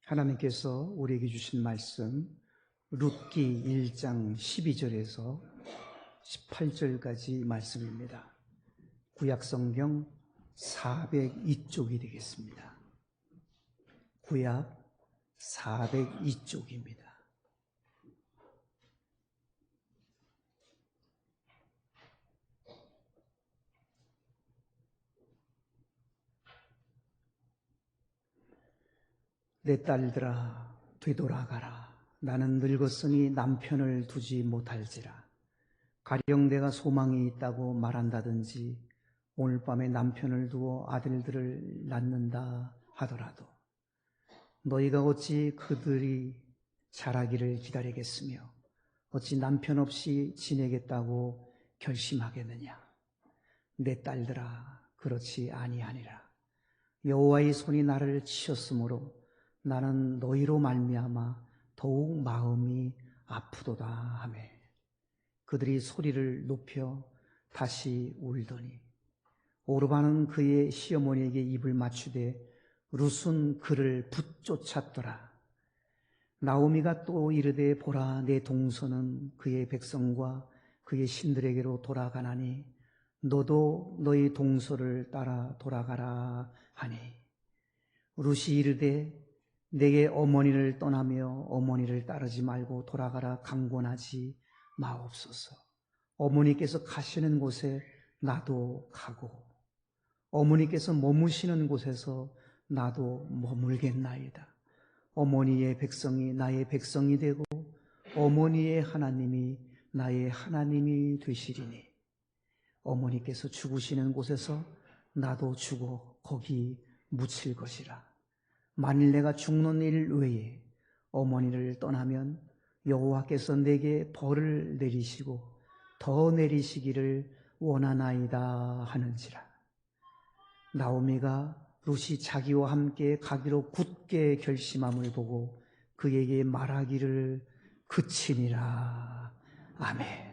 하나님께서 우리에게 주신 말씀 룻기 1장 12절에서 18절까지 말씀입니다. 구약성경 402쪽이 되겠습니다. 구약 402쪽입니다. 내 딸들아 되돌아가라. 나는 늙었으니 남편을 두지 못할지라. 가령 내가 소망이 있다고 말한다든지 오늘 밤에 남편을 두어 아들들을 낳는다 하더라도 너희가 어찌 그들이 자라기를 기다리겠으며 어찌 남편 없이 지내겠다고 결심하겠느냐. 내 딸들아 그렇지 아니하니라. 여호와의 손이 나를 치셨으므로 나는 너희로 말미암아 더욱 마음이 아프도다 하매 그들이 소리를 높여 다시 울더니 오르바는 그의 시어머니에게 입을 맞추되 룻은 그를 붙쫓았더라. 나오미가 또 이르되 보라 내 동서는 그의 백성과 그의 신들에게로 돌아가나니 너도 너희 동서를 따라 돌아가라 하니 룻이 이르되 내게 어머니를 떠나며 어머니를 따르지 말고 돌아가라 강권하지 마옵소서. 어머니께서 가시는 곳에 나도 가고 어머니께서 머무시는 곳에서 나도 머물겠나이다. 어머니의 백성이 나의 백성이 되고 어머니의 하나님이 나의 하나님이 되시리니 어머니께서 죽으시는 곳에서 나도 죽어 거기 묻힐 것이라. 만일 내가 죽는 일 외에 어머니를 떠나면 여호와께서 내게 벌을 내리시고 더 내리시기를 원하나이다 하는지라. 나오미가 룻이 자기와 함께 가기로 굳게 결심함을 보고 그에게 말하기를 그치니라. 아멘.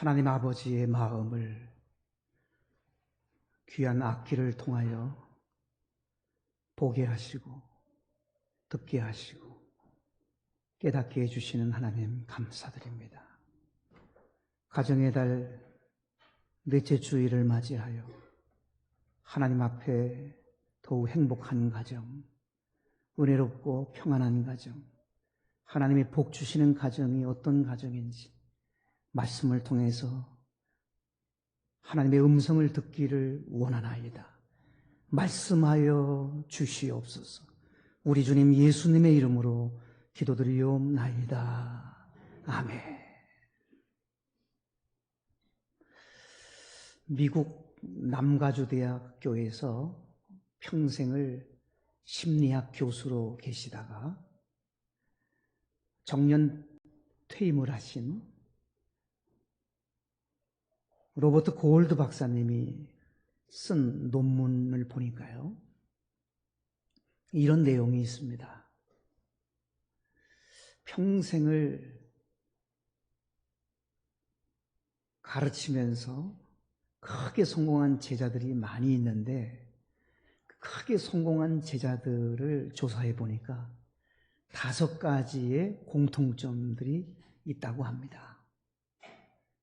하나님 아버지의 마음을 귀한 악기를 통하여 보게 하시고 듣게 하시고 깨닫게 해주시는 하나님 감사드립니다. 가정의 달 넷째 주일을 맞이하여 하나님 앞에 더욱 행복한 가정, 은혜롭고 평안한 가정, 하나님의 복 주시는 가정이 어떤 가정인지 말씀을 통해서 하나님의 음성을 듣기를 원하나이다. 말씀하여 주시옵소서. 우리 주님 예수님의 이름으로 기도드리옵나이다. 아멘. 미국 남가주대학교에서 평생을 심리학 교수로 계시다가 정년 퇴임을 하신 로버트 골드 박사님이 쓴 논문을 보니까요, 이런 내용이 있습니다. 평생을 가르치면서 크게 성공한 제자들이 많이 있는데 크게 성공한 제자들을 조사해 보니까 5가지의 공통점들이 있다고 합니다.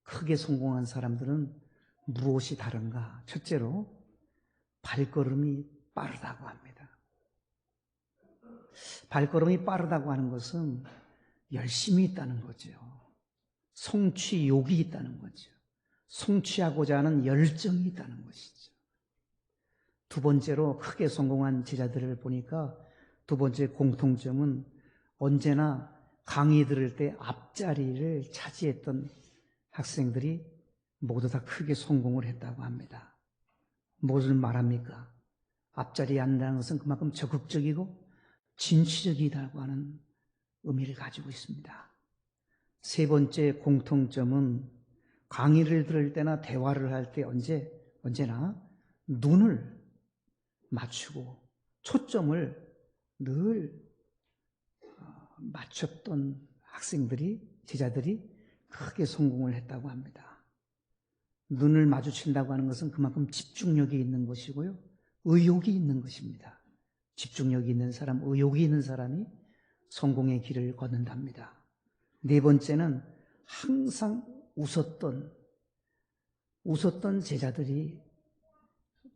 크게 성공한 사람들은 무엇이 다른가? 첫째로 발걸음이 빠르다고 합니다. 발걸음이 빠르다고 하는 것은 열심히 있다는 거죠. 성취욕이 있다는 거죠. 성취하고자 하는 열정이 있다는 것이죠. 두 번째로 크게 성공한 제자들을 보니까 두 번째 공통점은 언제나 강의 들을 때 앞자리를 차지했던 학생들이 모두 다 크게 성공을 했다고 합니다. 무엇을 말합니까? 앞자리에 앉는다는 것은 그만큼 적극적이고 진취적이다고 하는 의미를 가지고 있습니다. 세 번째 공통점은 강의를 들을 때나 대화를 할 때 언제나 눈을 맞추고 초점을 늘 맞췄던 제자들이 크게 성공을 했다고 합니다. 눈을 마주친다고 하는 것은 그만큼 집중력이 있는 것이고요, 의욕이 있는 것입니다. 집중력이 있는 사람, 의욕이 있는 사람이 성공의 길을 걷는답니다. 네 번째는 항상 웃었던 제자들이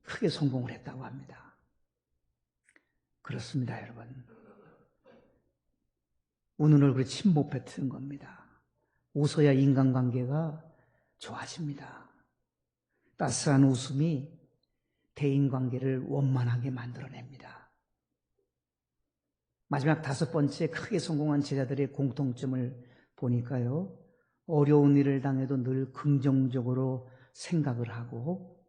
크게 성공을 했다고 합니다. 그렇습니다, 여러분. 우는 얼굴에 침 못 뱉는 겁니다. 웃어야 인간관계가 좋아집니다. 따스한 웃음이 대인관계를 원만하게 만들어냅니다. 마지막 5번째 크게 성공한 제자들의 공통점을 보니까요, 어려운 일을 당해도 늘 긍정적으로 생각을 하고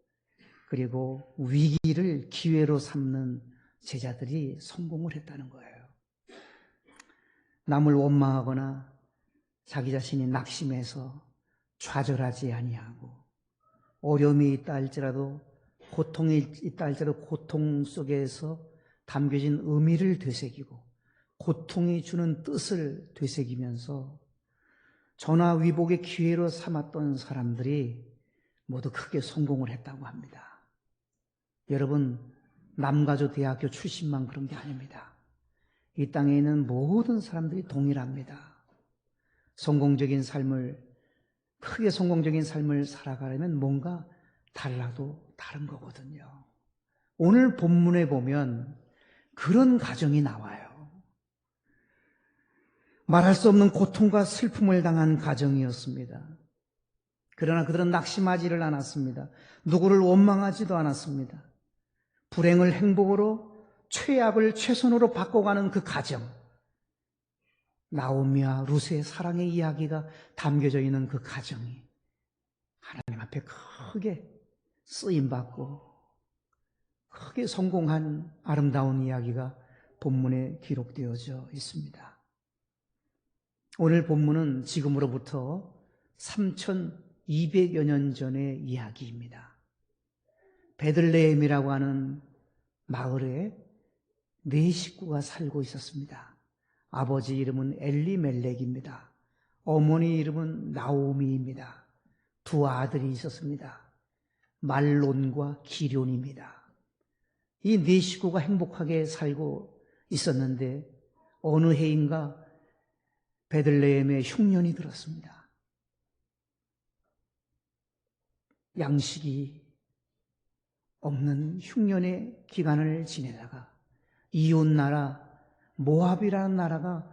그리고 위기를 기회로 삼는 제자들이 성공을 했다는 거예요. 남을 원망하거나 자기 자신이 낙심해서 좌절하지 아니하고 어려움이 있다 할지라도 고통이 있다 할지라도 고통 속에서 담겨진 의미를 되새기고 고통이 주는 뜻을 되새기면서 전화위복의 기회로 삼았던 사람들이 모두 크게 성공을 했다고 합니다. 여러분, 남가주대학교 출신만 그런 게 아닙니다. 이 땅에 있는 모든 사람들이 동일합니다. 크게 성공적인 삶을 살아가려면 뭔가 달라도 다른 거거든요. 오늘 본문에 보면 그런 가정이 나와요. 말할 수 없는 고통과 슬픔을 당한 가정이었습니다. 그러나 그들은 낙심하지를 않았습니다. 누구를 원망하지도 않았습니다. 불행을 행복으로, 최악을 최선으로 바꿔가는 그 가정, 나오미와 룻의 사랑의 이야기가 담겨져 있는 그 가정이 하나님 앞에 크게 쓰임받고 크게 성공한 아름다운 이야기가 본문에 기록되어져 있습니다. 오늘 본문은 지금으로부터 3200여 년 전의 이야기입니다. 베들레헴이라고 하는 마을에 4식구가 살고 있었습니다. 아버지 이름은 엘리멜렉입니다. 어머니 이름은 나오미입니다. 두 아들이 있었습니다. 말론과 기럨입니다. 이 네 식구가 행복하게 살고 있었는데 어느 해인가 베들레헴에 흉년이 들었습니다. 양식이 없는 흉년의 기간을 지내다가 이웃 나라 모압이라는 나라가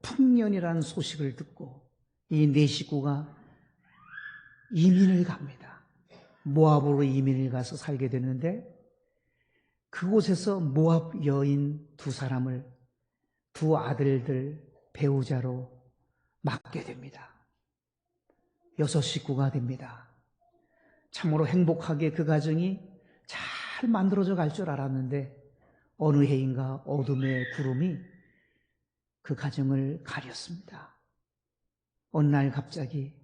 풍년이라는 소식을 듣고 이 네 식구가 이민을 갑니다. 모압으로 이민을 가서 살게 되는데 그곳에서 모압 여인 두 사람을 두 아들들 배우자로 맡게 됩니다. 6식구가 됩니다. 참으로 행복하게 그 가정이 잘 만들어져 갈 줄 알았는데 어느 해인가 어둠의 구름이 그 가정을 가렸습니다. 어느 날 갑자기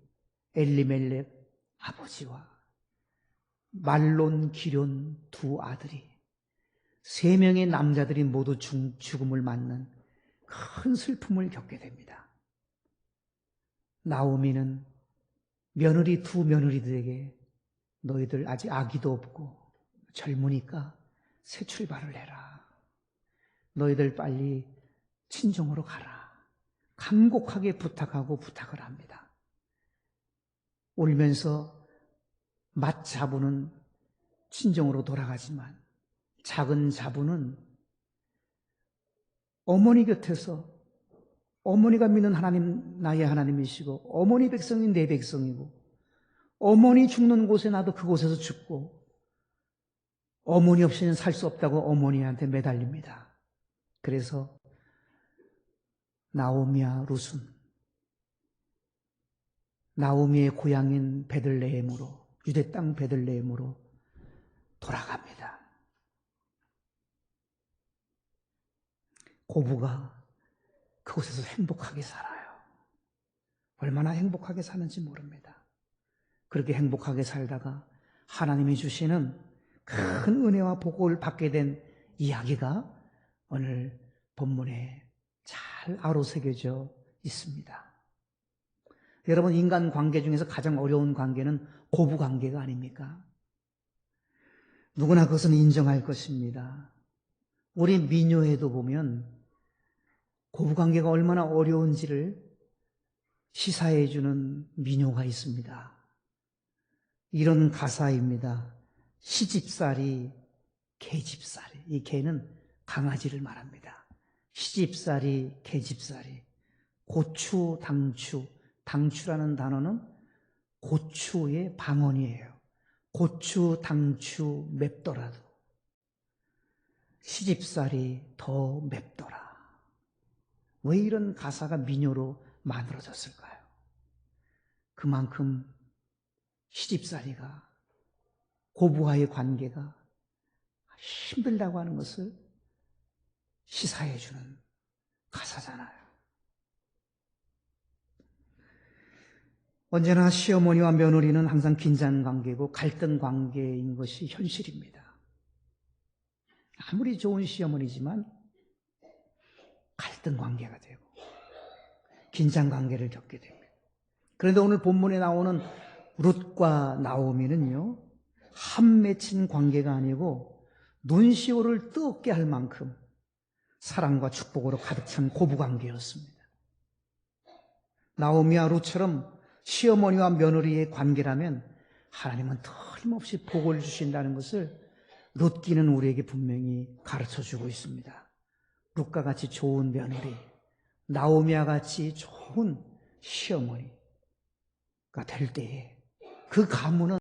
엘리멜렉 아버지와 말론 기럨 두 아들이 3명의 남자들이 모두 죽음을 맞는 큰 슬픔을 겪게 됩니다. 나오미는 며느리 두 며느리들에게 너희들 아직 아기도 없고 젊으니까 새 출발을 해라. 너희들 빨리 친정으로 가라. 간곡하게 부탁을 합니다. 울면서 맏자부는 친정으로 돌아가지만 작은 자부는 어머니 곁에서 어머니가 믿는 하나님 나의 하나님이시고 어머니 백성이 내 백성이고 어머니 죽는 곳에 나도 그곳에서 죽고 어머니 없이는 살 수 없다고 어머니한테 매달립니다. 그래서 나오미와 룻은 나오미의 고향인 베들레헴으로 유대 땅 베들레헴으로 돌아갑니다. 고부가 그곳에서 행복하게 살아요. 얼마나 행복하게 사는지 모릅니다. 그렇게 행복하게 살다가 하나님이 주시는 큰 은혜와 복을 받게 된 이야기가 오늘 본문에 잘 아로새겨져 있습니다. 여러분, 인간 관계 중에서 가장 어려운 관계는 고부 관계가 아닙니까? 누구나 그것은 인정할 것입니다. 우리 민요에도 보면 고부 관계가 얼마나 어려운지를 시사해주는 민요가 있습니다. 이런 가사입니다. 시집살이 개집살이. 이 개는 강아지를 말합니다. 시집살이 개집살이. 고추 당추. 당추라는 단어는 고추의 방언이에요. 고추 당추 맵더라도 시집살이 더 맵더라. 왜 이런 가사가 민요로 만들어졌을까요? 그만큼 시집살이가 고부와의 관계가 힘들다고 하는 것을 시사해주는 가사잖아요. 언제나 시어머니와 며느리는 항상 긴장 관계고 갈등 관계인 것이 현실입니다. 아무리 좋은 시어머니지만 갈등 관계가 되고 긴장 관계를 겪게 됩니다. 그런데 오늘 본문에 나오는 룻과 나오미는요, 한 맺힌 관계가 아니고 눈시울을 뜨겁게 할 만큼 사랑과 축복으로 가득 찬 고부 관계였습니다. 나오미와 룻처럼 시어머니와 며느리의 관계라면 하나님은 틀림없이 복을 주신다는 것을 룻기는 우리에게 분명히 가르쳐주고 있습니다. 룻과 같이 좋은 며느리, 나오미와 같이 좋은 시어머니가 될 때에 그 가문은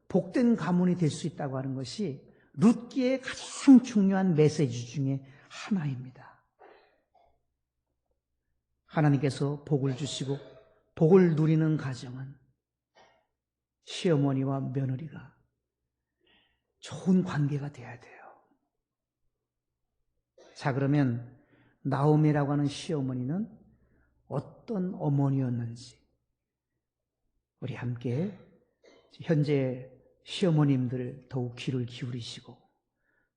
복된 가문이 될 수 있다고 하는 것이 룻기의 가장 중요한 메시지 중에 하나입니다. 하나님께서 복을 주시고 복을 누리는 가정은 시어머니와 며느리가 좋은 관계가 돼야 돼요. 자, 그러면 나오미라고 하는 시어머니는 어떤 어머니였는지 우리 함께 현재 시어머님들 더욱 귀를 기울이시고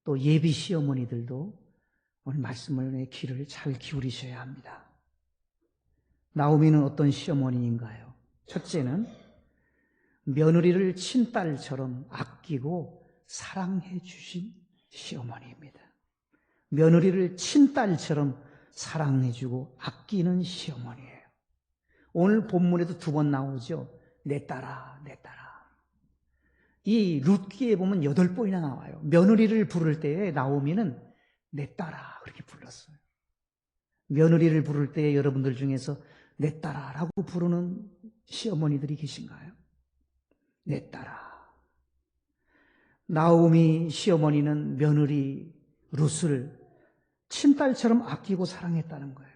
또 예비 시어머니들도 오늘 말씀을 귀를 잘 기울이셔야 합니다. 나오미는 어떤 시어머니인가요? 첫째는 며느리를 친딸처럼 아끼고 사랑해 주신 시어머니입니다. 며느리를 친딸처럼 사랑해주고 아끼는 시어머니예요. 오늘 본문에도 2번 나오죠. 내 딸아, 내 딸아. 이 룻기에 보면 8번이나 나와요. 며느리를 부를 때에 나오미는 내 딸아 그렇게 불렀어요. 며느리를 부를 때에 여러분들 중에서 내 딸아라고 부르는 시어머니들이 계신가요? 내 딸아. 나오미 시어머니는 며느리 룻을 친딸처럼 아끼고 사랑했다는 거예요.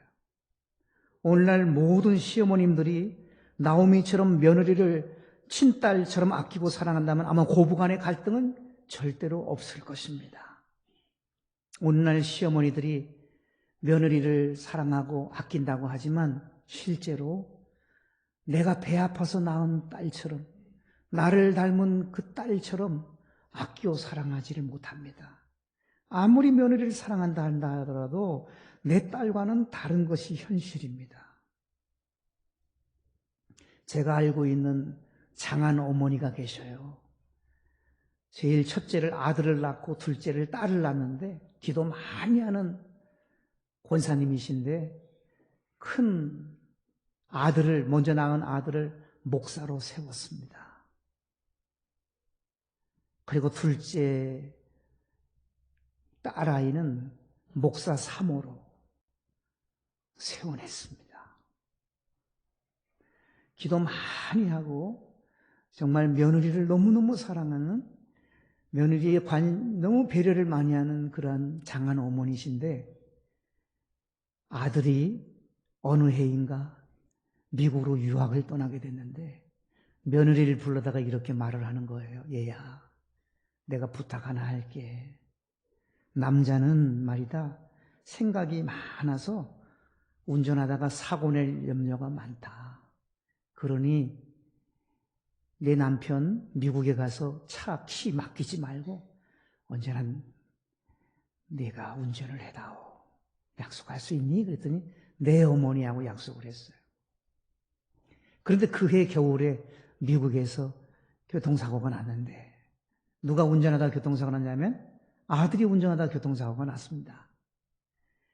오늘날 모든 시어머님들이 나오미처럼 며느리를 친딸처럼 아끼고 사랑한다면 아마 고부간의 갈등은 절대로 없을 것입니다. 오늘날 시어머니들이 며느리를 사랑하고 아낀다고 하지만 실제로 내가 배 아파서 낳은 딸처럼 나를 닮은 그 딸처럼 아끼고 사랑하지를 못합니다. 아무리 며느리를 사랑한다 하더라도 내 딸과는 다른 것이 현실입니다. 제가 알고 있는 장한 어머니가 계셔요. 제일 첫째를 아들을 낳고 둘째를 딸을 낳는데 기도 많이 하는 권사님이신데 큰 아들을 먼저 낳은 아들을 목사로 세웠습니다. 그리고 둘째 딸아이는 목사 3호로 세워냈습니다. 기도 많이 하고 정말 며느리를 너무너무 사랑하는 며느리에 너무 배려를 많이 하는 그러한 장한 어머니신데 아들이 어느 해인가 미국으로 유학을 떠나게 됐는데 며느리를 불러다가 이렇게 말을 하는 거예요. 얘야, 내가 부탁 하나 할게. 남자는 말이다 생각이 많아서 운전하다가 사고 낼 염려가 많다. 그러니 내 남편 미국에 가서 차 키 맡기지 말고 언제나 내가 운전을 해다오. 약속할 수 있니? 그랬더니 내 어머니하고 약속을 했어요. 그런데 그해 겨울에 미국에서 교통사고가 났는데 누가 운전하다 교통사고가 났냐면 아들이 운전하다 교통사고가 났습니다.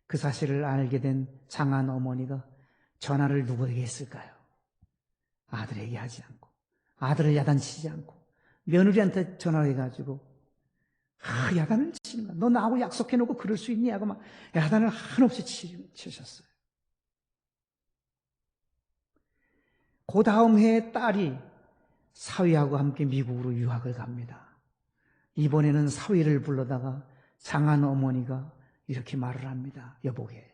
그 사실을 알게 된 장한 어머니가 전화를 누구에게 했을까요? 아들에게 하지 않고 아들을 야단치지 않고 며느리한테 전화를 해가지고 야단을 치는 거야. 너 나하고 약속해놓고 그럴 수 있니? 하고 막 야단을 한없이 치셨어요. 그 다음 해에 딸이 사위하고 함께 미국으로 유학을 갑니다. 이번에는 사위를 불러다가 장한 어머니가 이렇게 말을 합니다. 여보게,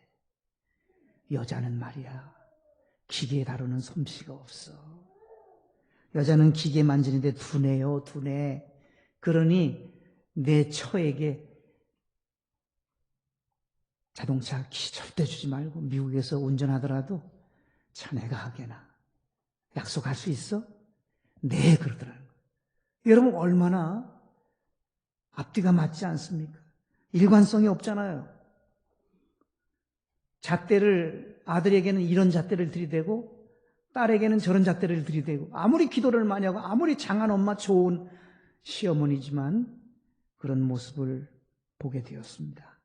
여자는 말이야 기계 다루는 솜씨가 없어. 여자는 기계 만지는데 둔해요, 둔해. 그러니 내 처에게 자동차 키 절대 주지 말고 미국에서 운전하더라도 자네가 하게나. 약속할 수 있어? 네, 그러더라는 거예요. 여러분 얼마나 앞뒤가 맞지 않습니까? 일관성이 없잖아요. 잣대를 아들에게는 이런 잣대를 들이대고 딸에게는 저런 잣대를 들이대고 아무리 기도를 많이 하고 아무리 장한 엄마 좋은 시어머니지만 그런 모습을 보게 되었습니다.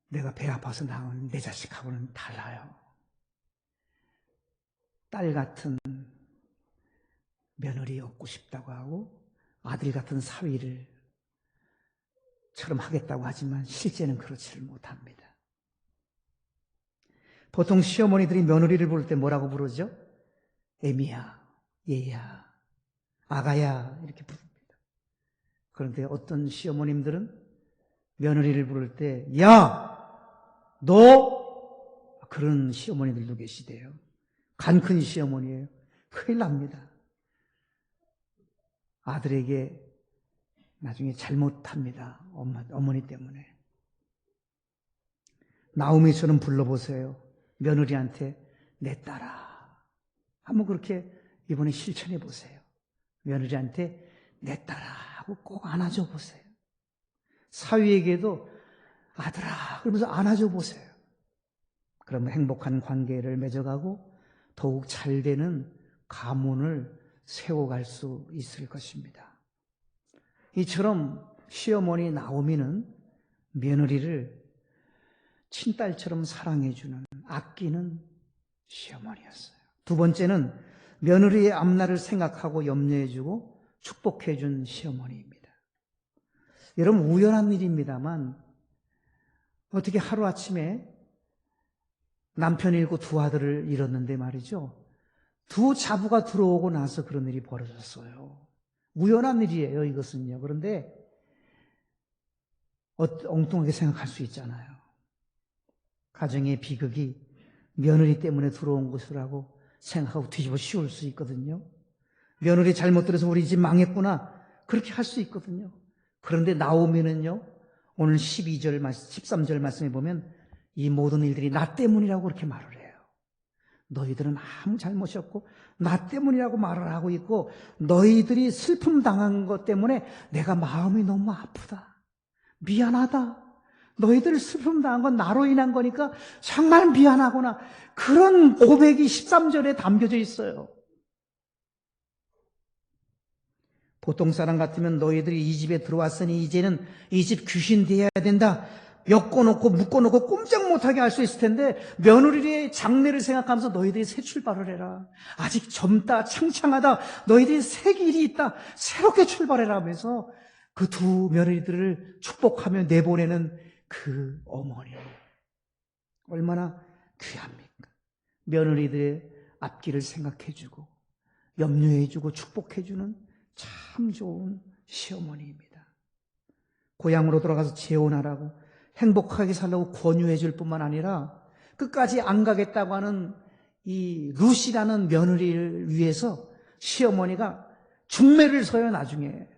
내가 배 아파서 낳은 내 자식하고는 달라요. 딸 같은 며느리 얻고 싶다고 하고 아들 같은 사위를 처럼 하겠다고 하지만 실제는 그렇지를 못합니다. 보통 시어머니들이 며느리를 부를 때 뭐라고 부르죠? 애미야, 얘야, 아가야 이렇게 부릅니다. 그런데 어떤 시어머님들은 며느리를 부를 때 야, 너 그런 시어머니들도 계시대요. 간 큰 시어머니예요. 큰일 납니다. 아들에게 나중에 잘못합니다. 어머니 때문에. 나오미처럼 불러보세요. 며느리한테 내 딸아. 한번 그렇게 이번에 실천해 보세요. 며느리한테 내 딸아 하고 꼭 안아줘 보세요. 사위에게도 아들아 그러면서 안아줘 보세요. 그러면 행복한 관계를 맺어가고 더욱 잘 되는 가문을 세워갈 수 있을 것입니다. 이처럼 시어머니 나오미는 며느리를 친딸처럼 사랑해주는, 아끼는 시어머니였어요. 두 번째는 며느리의 앞날을 생각하고 염려해주고 축복해준 시어머니입니다. 여러분, 우연한 일입니다만 어떻게 하루아침에 남편이 잃고 두 아들을 잃었는데 말이죠. 두 자부가 들어오고 나서 그런 일이 벌어졌어요. 우연한 일이에요, 이것은요. 그런데 엉뚱하게 생각할 수 있잖아요. 가정의 비극이 며느리 때문에 들어온 것이라고 생각하고 뒤집어 씌울 수 있거든요. 며느리 잘못 들어서 우리 집 망했구나, 그렇게 할 수 있거든요. 그런데 나오미는요, 오늘 13절 말씀해 보면 이 모든 일들이 나 때문이라고 그렇게 말을 해요. 너희들은 아무 잘못이 없고 나 때문이라고 말을 하고 있고, 너희들이 슬픔 당한 것 때문에 내가 마음이 너무 아프다, 미안하다, 너희들 슬픔 당한 건 나로 인한 거니까 정말 미안하구나, 그런 고백이 13절에 담겨져 있어요. 보통 사람 같으면 너희들이 이 집에 들어왔으니 이제는 이 집 귀신 되어야 된다, 엮어놓고 묶어놓고 꼼짝 못하게 할 수 있을 텐데, 며느리의 장래를 생각하면서 너희들이 새 출발을 해라, 아직 젊다, 창창하다, 너희들이 새 길이 있다, 새롭게 출발해라 하면서 그 두 며느리들을 축복하며 내보내는 그 어머니, 얼마나 귀합니까? 며느리들의 앞길을 생각해주고 염려해주고 축복해주는 참 좋은 시어머니입니다. 고향으로 돌아가서 재혼하라고, 행복하게 살라고 권유해줄 뿐만 아니라 끝까지 안 가겠다고 하는 이 루시라는 며느리를 위해서 시어머니가 중매를 서요. 나중에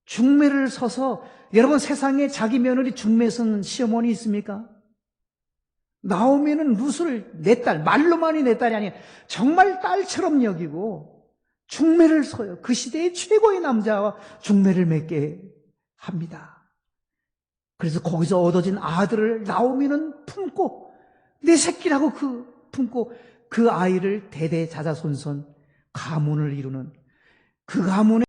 중매를 서서, 여러분 세상에 자기 며느리 중매 선 시어머니 있습니까? 나오미는 룻을 내 딸, 말로만이 내 딸이 아니라 정말 딸처럼 여기고 중매를 서요. 그 시대의 최고의 남자와 중매를 맺게 합니다. 그래서 거기서 얻어진 아들을 나오미는 품고, 내 새끼라고 품고 그 아이를 대대자자손손 가문을 이루는, 그 가문의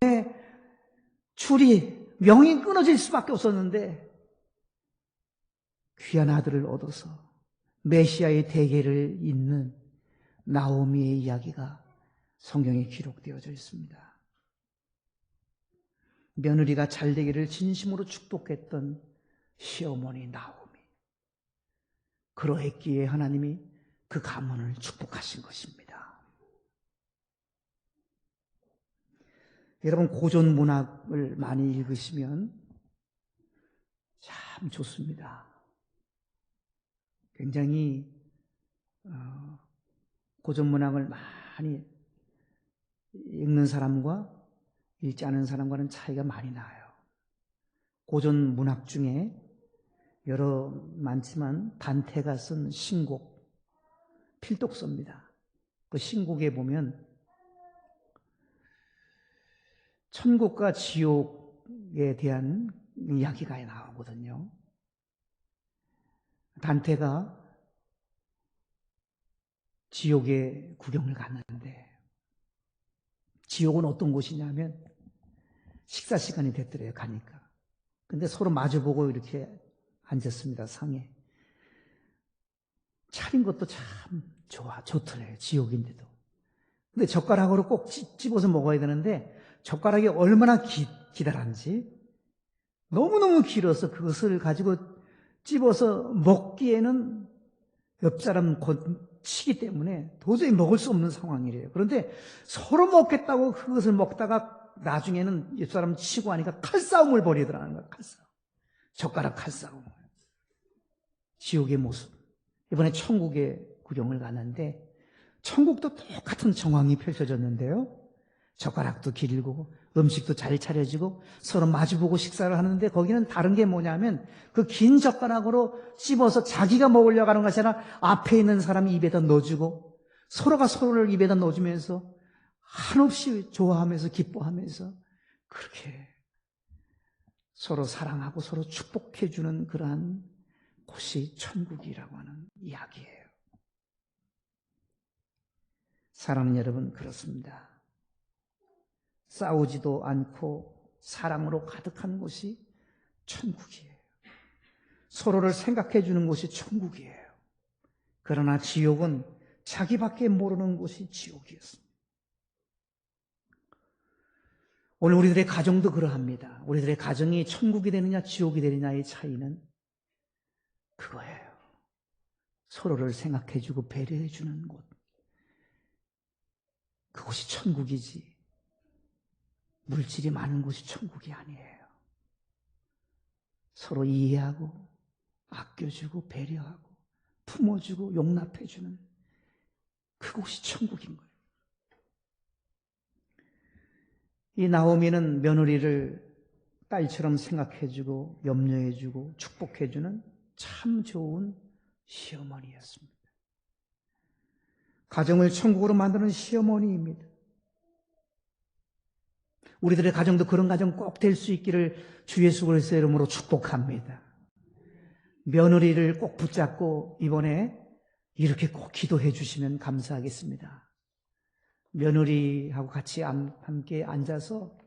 줄이 명이 끊어질 수밖에 없었는데 귀한 아들을 얻어서 메시아의 대계를 잇는 나오미의 이야기가 성경에 기록되어져 있습니다. 며느리가 잘되기를 진심으로 축복했던 시어머니 나오미, 그러했기에 하나님이 그 가문을 축복하신 것입니다. 여러분, 고전 문학을 많이 읽으시면 참 좋습니다. 굉장히 고전 문학을 많이 읽는 사람과 읽지 않은 사람과는 차이가 많이 나요. 고전 문학 중에 여러 많지만 단테가 쓴 신곡, 필독서입니다. 그 신곡에 보면 천국과 지옥에 대한 이야기가 나오거든요. 단테가 지옥에 구경을 갔는데, 지옥은 어떤 곳이냐면 식사 시간이 됐더래요, 가니까. 근데 서로 마주보고 이렇게 앉았습니다, 상에. 차린 것도 참 좋더래요, 지옥인데도. 근데 젓가락으로 꼭 집어서 먹어야 되는데 젓가락이 얼마나 기다란지, 너무너무 길어서 그것을 가지고 집어서 먹기에는 옆 사람 치기 때문에 도저히 먹을 수 없는 상황이래요. 그런데 서로 먹겠다고 그것을 먹다가 나중에는 옆 사람 치고 하니까 칼싸움을 벌이더라는 거예요. 칼싸움. 젓가락 칼싸움. 지옥의 모습. 이번에 천국에 구경을 갔는데 천국도 똑같은 정황이 펼쳐졌는데요. 젓가락도 길고 음식도 잘 차려지고 서로 마주보고 식사를 하는데, 거기는 다른 게 뭐냐면 그 긴 젓가락으로 씹어서 자기가 먹으려고 하는 것이 아니라 앞에 있는 사람이 입에다 넣어주고, 서로가 서로를 입에다 넣어주면서 한없이 좋아하면서 기뻐하면서 그렇게 서로 사랑하고 서로 축복해주는 그러한 곳이 천국이라고 하는 이야기예요. 사랑하는 여러분, 그렇습니다. 싸우지도 않고 사랑으로 가득한 곳이 천국이에요. 서로를 생각해 주는 곳이 천국이에요. 그러나 지옥은 자기밖에 모르는 곳이 지옥이었습니다. 오늘 우리들의 가정도 그러합니다. 우리들의 가정이 천국이 되느냐 지옥이 되느냐의 차이는 그거예요. 서로를 생각해 주고 배려해 주는 곳. 그곳이 천국이지 물질이 많은 곳이 천국이 아니에요. 서로 이해하고 아껴주고 배려하고 품어주고 용납해주는 그곳이 천국인 거예요. 이 나오미는 며느리를 딸처럼 생각해주고 염려해주고 축복해주는 참 좋은 시어머니였습니다. 가정을 천국으로 만드는 시어머니입니다. 우리들의 가정도 그런 가정 꼭 될 수 있기를 주 예수 그리스도의 이름으로 축복합니다. 며느리를 꼭 붙잡고 이번에 이렇게 꼭 기도해 주시면 감사하겠습니다. 며느리하고 같이 함께 앉아서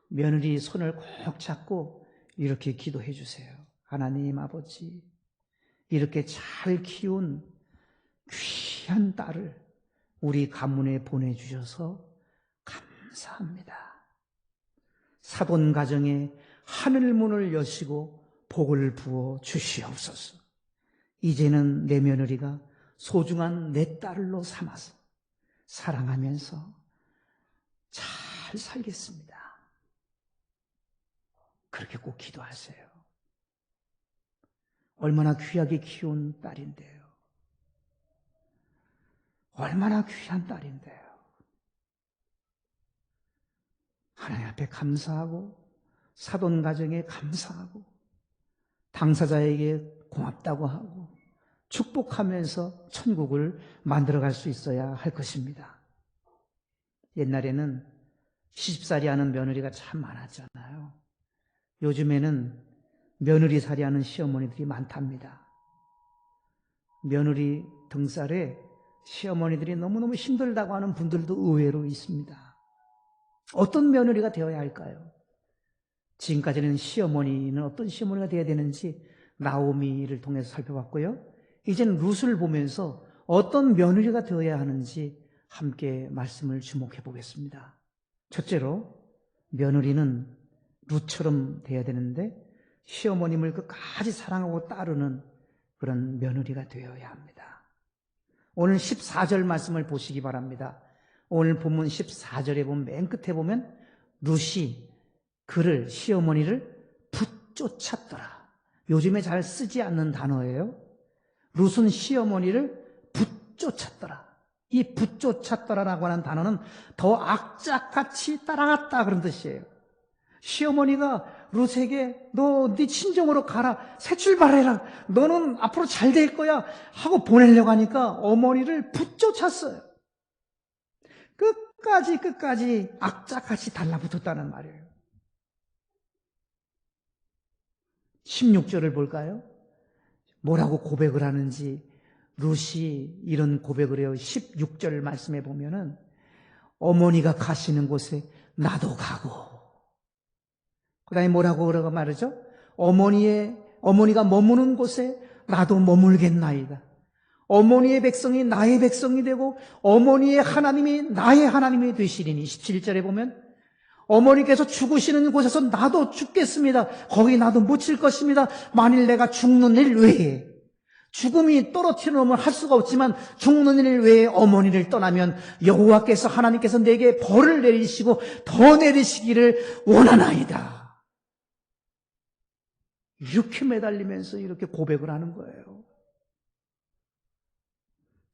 며느리 손을 꼭 잡고 이렇게 기도해 주세요. 하나님 아버지, 이렇게 잘 키운 귀한 딸을 우리 가문에 보내주셔서 감사합니다. 사돈 가정에 하늘문을 여시고 복을 부어 주시옵소서. 이제는 내 며느리가 소중한 내 딸로 삼아서 사랑하면서 잘 살겠습니다. 그렇게 꼭 기도하세요. 얼마나 귀하게 키운 딸인데요. 얼마나 귀한 딸인데요. 하나님 앞에 감사하고 사돈 가정에 감사하고 당사자에게 고맙다고 하고 축복하면서 천국을 만들어갈 수 있어야 할 것입니다. 옛날에는 시집살이 하는 며느리가 참 많았잖아요. 요즘에는 며느리살이 하는 시어머니들이 많답니다. 며느리 등살에 시어머니들이 너무너무 힘들다고 하는 분들도 의외로 있습니다. 어떤 며느리가 되어야 할까요? 지금까지는 시어머니는 어떤 시어머니가 되어야 되는지 나오미를 통해서 살펴봤고요. 이제는 룻을 보면서 어떤 며느리가 되어야 하는지 함께 말씀을 주목해 보겠습니다. 첫째로 며느리는 룻처럼 되어야 되는데 시어머님을 끝까지 사랑하고 따르는 그런 며느리가 되어야 합니다. 오늘 14절 말씀을 보시기 바랍니다. 오늘 본문 14절에 보면 맨 끝에 보면 룻이 그를 시어머니를 붙쫓았더라. 요즘에 잘 쓰지 않는 단어예요. 룻은 시어머니를 붙쫓았더라. 이 붙쫓았더라라고 하는 단어는 더 악착같이 따라갔다 그런 뜻이에요. 시어머니가 룻에게 너 네 친정으로 가라. 새 출발해라. 너는 앞으로 잘 될 거야 하고 보내려고 하니까 어머니를 붙쫓았어요. 끝까지 악착같이 달라붙었다는 말이에요. 16절을 볼까요? 뭐라고 고백을 하는지 룻이 이런 고백을 해요. 16절 말씀에 보면은 어머니가 가시는 곳에 나도 가고 그 다음에 뭐라고 말하죠? 어머니가 머무는 곳에 나도 머물겠나이다. 어머니의 백성이 나의 백성이 되고 어머니의 하나님이 나의 하나님이 되시리니 17절에 보면 어머니께서 죽으시는 곳에서 나도 죽겠습니다. 거기 나도 묻힐 것입니다. 만일 내가 죽는 일 외에 죽음이 떨어뜨리는 놈을 할 수가 없지만 죽는 일 외에 어머니를 떠나면 여호와께서 하나님께서 내게 벌을 내리시고 더 내리시기를 원하나이다. 이렇게 매달리면서 이렇게 고백을 하는 거예요.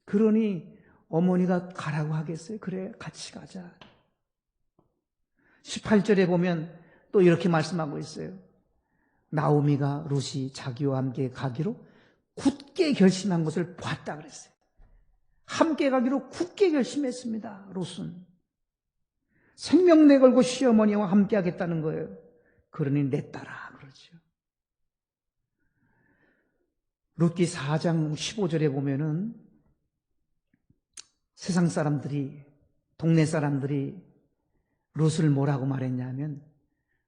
그러니 어머니가 가라고 하겠어요? 그래, 같이 가자. 18절에 보면 또 이렇게 말씀하고 있어요. 나오미가 룻이 자기와 함께 가기로 굳게 결심한 것을 봤다 그랬어요. 함께 가기로 굳게 결심했습니다. 룻은 생명 내걸고 시어머니와 함께 하겠다는 거예요. 그러니 내 딸아 그러죠. 룻기 4장 15절에 보면은 세상 사람들이, 동네 사람들이 룻을 뭐라고 말했냐면,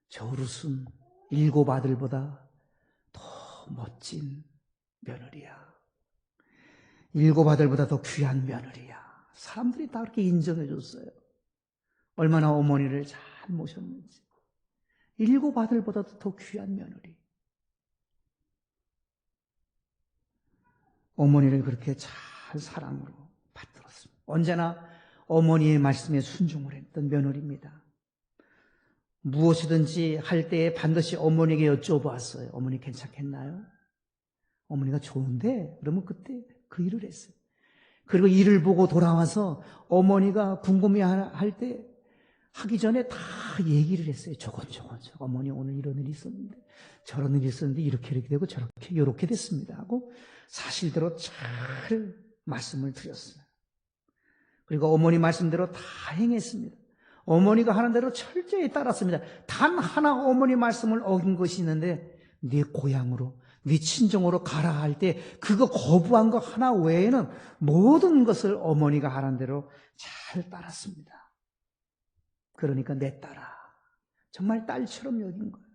저 룻은 7 아들보다 더 멋진 며느리야. 7 아들보다 더 귀한 며느리야. 사람들이 다 그렇게 인정해 줬어요. 얼마나 어머니를 잘 모셨는지. 7 아들보다도 더 귀한 며느리. 어머니를 그렇게 잘 사랑으로 받들었습니다. 언제나 어머니의 말씀에 순종을 했던 며느리입니다. 무엇이든지 할 때에 반드시 어머니에게 여쭤봤어요. 어머니 괜찮겠나요? 어머니가 좋은데? 그러면 그때 그 일을 했어요. 그리고 일을 보고 돌아와서 어머니가 궁금해할 때 하기 전에 다 얘기를 했어요. 저건. 어머니 오늘 이런 일이 있었는데 저런 일이 있었는데 이렇게 되고 이렇게 됐습니다 하고 사실대로 잘 말씀을 드렸어요. 그리고 어머니 말씀대로 다 행했습니다. 어머니가 하는 대로 철저히 따랐습니다. 단 하나 어머니 말씀을 어긴 것이 있는데 네 고향으로, 네 친정으로 가라 할 때 그거 거부한 거 하나 외에는 모든 것을 어머니가 하는 대로 잘 따랐습니다. 그러니까 내 딸아, 정말 딸처럼 여긴 거예요.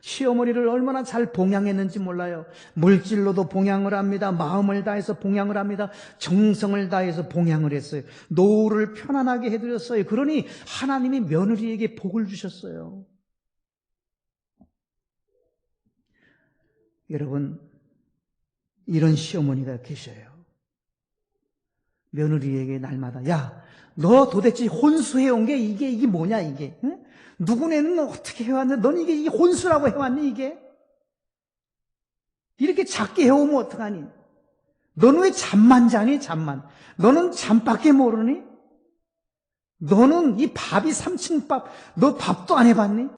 시어머니를 얼마나 잘 봉양했는지 몰라요. 물질로도 봉양을 합니다. 마음을 다해서 봉양을 합니다. 정성을 다해서 봉양을 했어요. 노후를 편안하게 해드렸어요. 그러니 하나님이 며느리에게 복을 주셨어요. 여러분, 이런 시어머니가 계셔요. 며느리에게 날마다 야, 너 도대체 혼수해온 게 이게 뭐냐 이게? 응? 누구네는 어떻게 해왔는데 너는 이게 혼수라고 해왔니 이게? 이렇게 작게 해오면 어떡하니? 너는 왜 잠만 자니 잠만? 너는 잠밖에 모르니? 너는 이 밥이 3층밥, 너 밥도 안 해봤니?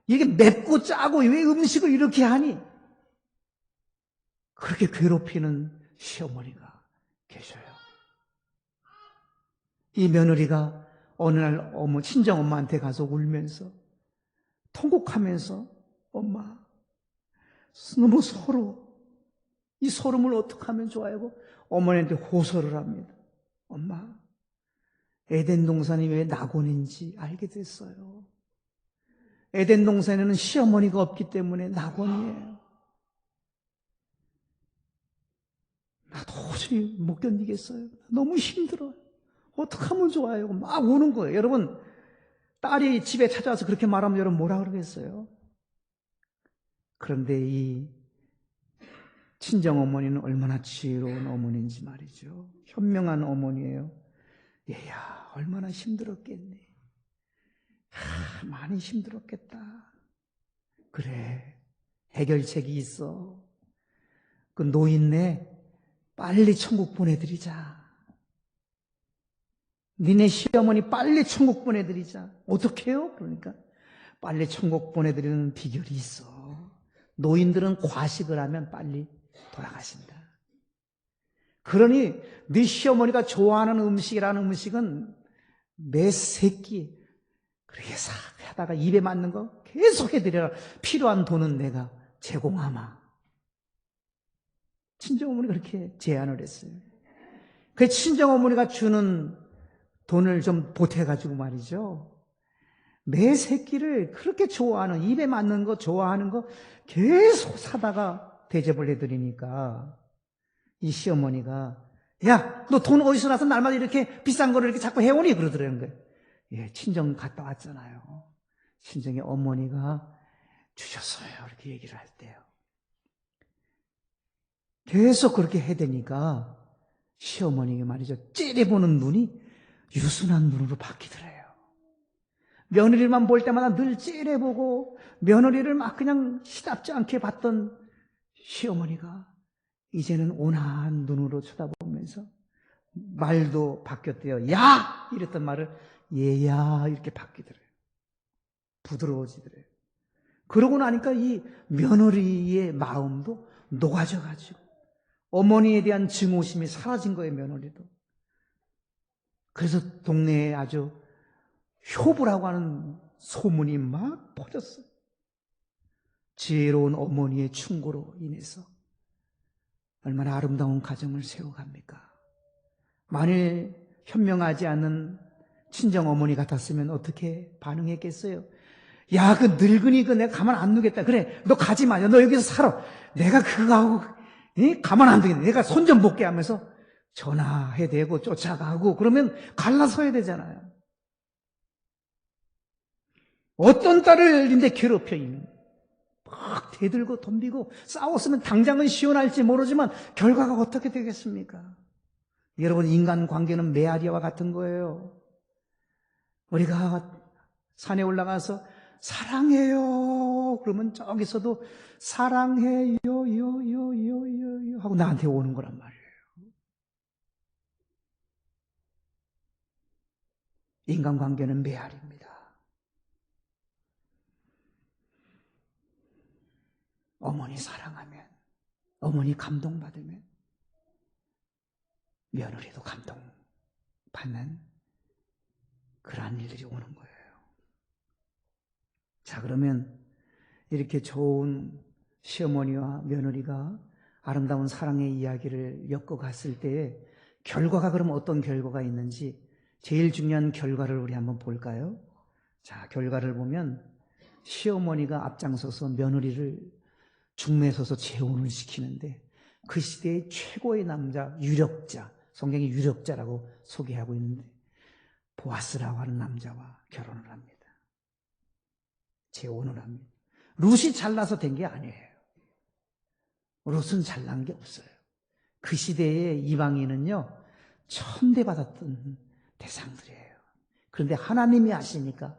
이게 맵고 짜고 왜 음식을 이렇게 하니? 그렇게 괴롭히는 시어머니가 계셔요. 이 며느리가 어느 날 친정엄마한테 가서 울면서 통곡하면서 엄마 너무 서러워. 이 서름을 어떻게 하면 좋아하고 어머니한테 호소를 합니다. 엄마, 에덴 동산이 왜 낙원인지 알게 됐어요. 에덴 동산에는 시어머니가 없기 때문에 낙원이에요. 나 도저히 못 견디겠어요. 너무 힘들어요. 어떻게 하면 좋아요? 막 우는 거예요. 여러분, 딸이 집에 찾아와서 그렇게 말하면 여러분 뭐라 그러겠어요? 그런데 이 친정어머니는 얼마나 지혜로운 어머니인지 말이죠. 현명한 어머니예요. 얘야, 얼마나 힘들었겠니? 많이 힘들었겠다. 그래, 해결책이 있어. 그 노인네 빨리 천국 보내드리자. 니네 시어머니 빨리 천국 보내드리자. 어떻게 해요? 그러니까 빨리 천국 보내드리는 비결이 있어. 노인들은 과식을 하면 빨리 돌아가신다. 그러니 네 시어머니가 좋아하는 음식이라는 음식은 매 새끼 그렇게 싹 하다가 입에 맞는 거 계속 해드려라. 필요한 돈은 내가 제공하마. 친정어머니가 그렇게 제안을 했어요. 그 친정어머니가 주는 돈을 좀 보태가지고 말이죠. 매 새끼를 그렇게 좋아하는, 입에 맞는 거 좋아하는 거 계속 사다가 대접을 해드리니까 이 시어머니가 야, 너 돈 어디서 나서 날마다 이렇게 비싼 거를 이렇게 자꾸 해오니? 그러더라는 거예요. 예, 친정 갔다 왔잖아요. 친정의 어머니가 주셨어요. 이렇게 얘기를 할 때요. 계속 그렇게 해대니까 시어머니가 말이죠. 째려보는 눈이 유순한 눈으로 바뀌더래요. 며느리만 볼 때마다 늘 째려보고 며느리를 막 그냥 시답지 않게 봤던 시어머니가 이제는 온화한 눈으로 쳐다보면서 말도 바뀌었대요. 야! 이랬던 말을 얘야 이렇게 바뀌더래요. 부드러워지더래요. 그러고 나니까 이 며느리의 마음도 녹아져가지고 어머니에 대한 증오심이 사라진 거예요. 며느리도. 그래서 동네에 아주 효부라고 하는 소문이 막 퍼졌어요. 지혜로운 어머니의 충고로 인해서 얼마나 아름다운 가정을 세워갑니까? 만일 현명하지 않는 친정 어머니 같았으면 어떻게 반응했겠어요? 야, 그 늙은이 내가 가만 안 두겠다. 그래, 너 가지 마. 너 여기서 살아. 내가 그거 하고 가만 안 두겠다. 내가 손 좀 볼게 하면서 전화해대고 쫓아가고 그러면 갈라서야 되잖아요. 어떤 딸을 괴롭혀 있는 막 대들고 덤비고 싸웠으면 당장은 시원할지 모르지만 결과가 어떻게 되겠습니까? 여러분, 인간관계는 메아리와 같은 거예요. 우리가 산에 올라가서 사랑해요 그러면 저기서도 사랑해요 요요요요요 하고 나한테 오는 거란 말이에요. 인간관계는 메아리입니다. 어머니 사랑하면, 어머니 감동받으면 며느리도 감동받는 그러한 일들이 오는 거예요. 자, 그러면 이렇게 좋은 시어머니와 며느리가 아름다운 사랑의 이야기를 엮어갔을 때에 결과가 그럼 어떤 결과가 있는지 제일 중요한 결과를 우리 한번 볼까요? 자, 결과를 보면 시어머니가 앞장서서 며느리를 중매에 서서 재혼을 시키는데 그 시대의 최고의 남자, 유력자, 성경이 유력자라고 소개하고 있는데 보아스라고 하는 남자와 결혼을 합니다. 재혼을 합니다. 룻이 잘나서 된 게 아니에요. 룻은 잘난 게 없어요. 그 시대의 이방인은요, 천대받았던 대상들이에요. 그런데 하나님이 아시니까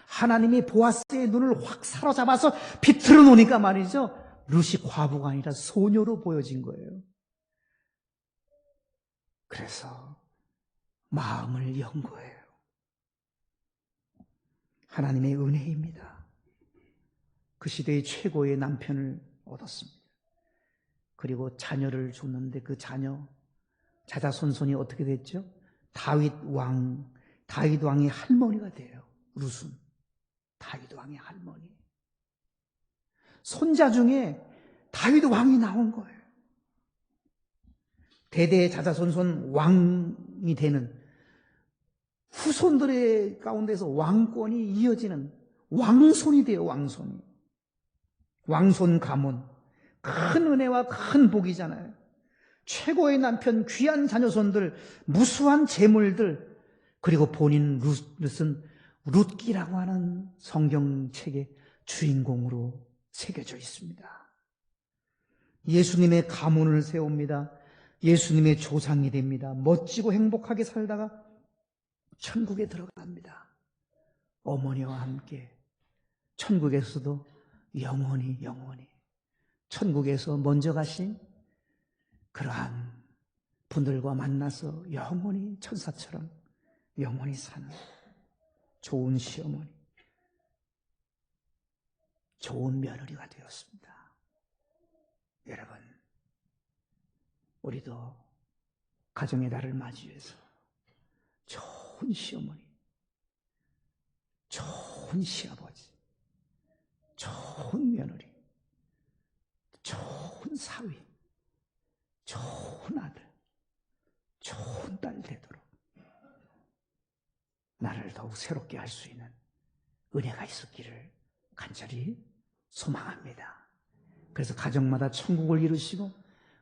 하나님이 보아스의 눈을 확 사로잡아서 비틀어 놓으니까 말이죠, 룻이 과부가 아니라 소녀로 보여진 거예요. 그래서 마음을 연 거예요. 하나님의 은혜입니다. 그 시대의 최고의 남편을 얻었습니다. 그리고 자녀를 줬는데 그 자자손손이 어떻게 됐죠? 다윗 왕의 할머니가 돼요. 룻은 다윗 왕의 할머니. 손자 중에 다윗 왕이 나온 거예요. 대대의 자자손손 왕이 되는 후손들의 가운데서 왕권이 이어지는 왕손이 돼요. 왕손 가문. 큰 은혜와 큰 복이잖아요. 최고의 남편, 귀한 자녀손들, 무수한 재물들, 그리고 본인 룻은 룻기라고 하는 성경책의 주인공으로 새겨져 있습니다. 예수님의 가문을 세웁니다. 예수님의 조상이 됩니다. 멋지고 행복하게 살다가 천국에 들어갑니다. 어머니와 함께 천국에서도 영원히 천국에서 먼저 가신 그러한 분들과 만나서 영원히 천사처럼 영원히 사는 좋은 시어머니, 좋은 며느리가 되었습니다. 여러분, 우리도 가정의 달을 맞이해서 좋은 시어머니, 좋은 시아버지, 좋은 며느리, 좋은 사위, 좋은 아들, 좋은 딸 되도록 나를 더욱 새롭게 할 수 있는 은혜가 있었기를 간절히 소망합니다. 그래서 가정마다 천국을 이루시고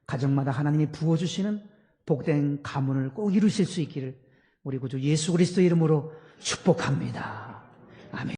가정마다 하나님이 부어주시는 복된 가문을 꼭 이루실 수 있기를 우리 구주 예수 그리스도 이름으로 축복합니다. 아멘.